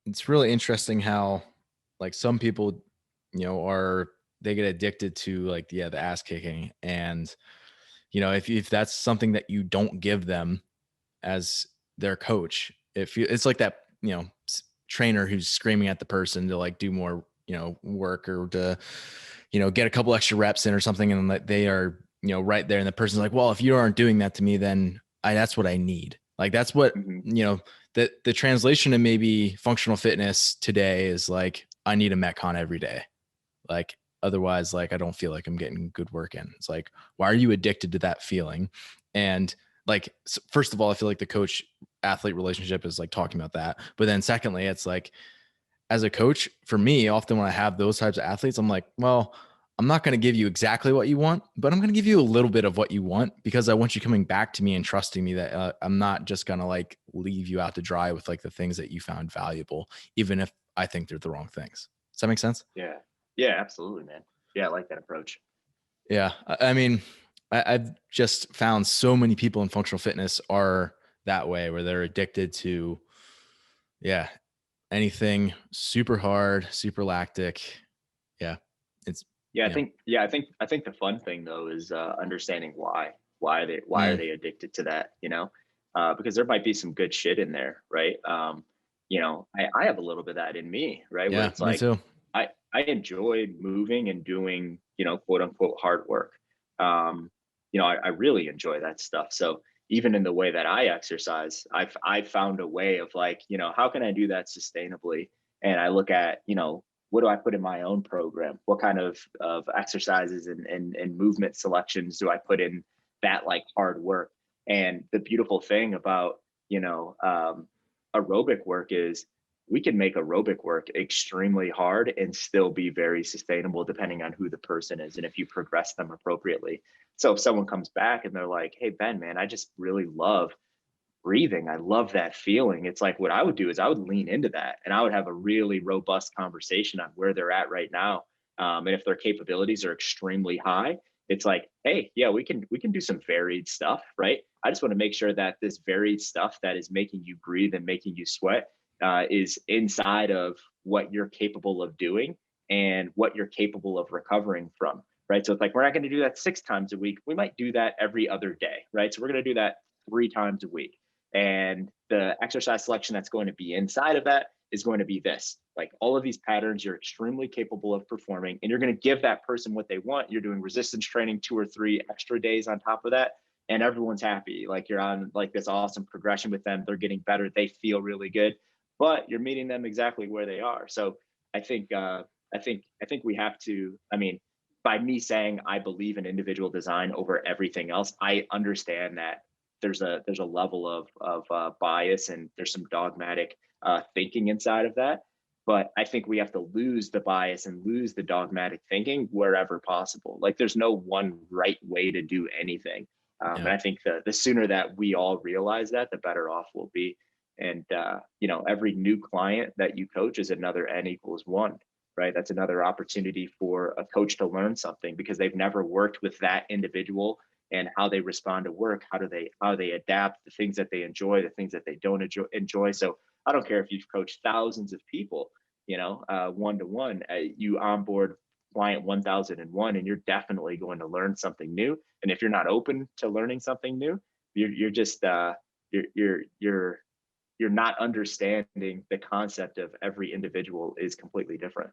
it's really interesting how like some people, they get addicted to like, yeah, the ass kicking. And, if that's something that you don't give them as their coach, if you, it's like that, trainer who's screaming at the person to like do more, work or to, get a couple extra reps in or something. And like they are, right there. And the person's like, well, if you aren't doing that to me, then that's what I need. Like, that's what, Hmm. the translation to maybe functional fitness today is like, I need a Metcon every day. Like, otherwise, like, I don't feel like I'm getting good work in. It's like, why are you addicted to that feeling? And like, first of all, I feel like the coach athlete relationship is like talking about that. But then secondly, it's like, as a coach, for me, often when I have those types of athletes, I'm like, well, I'm not going to give you exactly what you want, but I'm going to give you a little bit of what you want because I want you coming back to me and trusting me that I'm not just going to like leave you out to dry with like the things that you found valuable, even if I think they're the wrong things. Does that make sense? Yeah. Yeah, absolutely, man. Yeah, I like that approach. Yeah. I mean, I've just found so many people in functional fitness are that way where they're addicted to, yeah, anything super hard, super lactic. Yeah. It's, Yeah, I you know, think yeah, I think the fun thing though is understanding why are mm, they addicted to that, because there might be some good shit in there, right? I have a little bit of that in me, right? Where yeah, it's me like too. I enjoy moving and doing, quote unquote hard work. I really enjoy that stuff. So even in the way that I exercise, I've found a way of like, how can I do that sustainably? And I look at, what do I put in my own program? What kind of exercises and movement selections do I put in that like hard work? And the beautiful thing about, aerobic work is we can make aerobic work extremely hard and still be very sustainable depending on who the person is and if you progress them appropriately. So if someone comes back and they're like, hey, Ben, man, I just really love breathing. I love that feeling. It's like what I would do is I would lean into that and I would have a really robust conversation on where they're at right now. And if their capabilities are extremely high, it's like, hey, yeah, we can do some varied stuff, right? I just want to make sure that this varied stuff that is making you breathe and making you sweat is inside of what you're capable of doing and what you're capable of recovering from, right? So it's like we're not going to do that 6 times a week. We might do that every other day, right? So we're going to do that 3 times a week, and the exercise selection that's going to be inside of that is going to be this. Like all of these patterns, you're extremely capable of performing, and you're going to give that person what they want. You're doing resistance training 2 or 3 extra days on top of that, and everyone's happy. Like you're on like this awesome progression with them. They're getting better. They feel really good, but you're meeting them exactly where they are. So I think, I think we have to. I mean, by me saying I believe in individual design over everything else, I understand that there's a level of bias and there's some dogmatic thinking inside of that. But I think we have to lose the bias and lose the dogmatic thinking wherever possible. Like there's no one right way to do anything. And Yeah. I think the sooner that we all realize that, the better off we'll be. And every new client that you coach is another N equals one, right? That's another opportunity for a coach to learn something because they've never worked with that individual and how they respond to work, how they adapt, the things that they enjoy, the things that they don't enjoy. So I don't care if you've coached thousands of people, one to one, you onboard client 1001 and you're definitely going to learn something new. And if you're not open to learning something new, you're just you're not understanding the concept of every individual is completely different.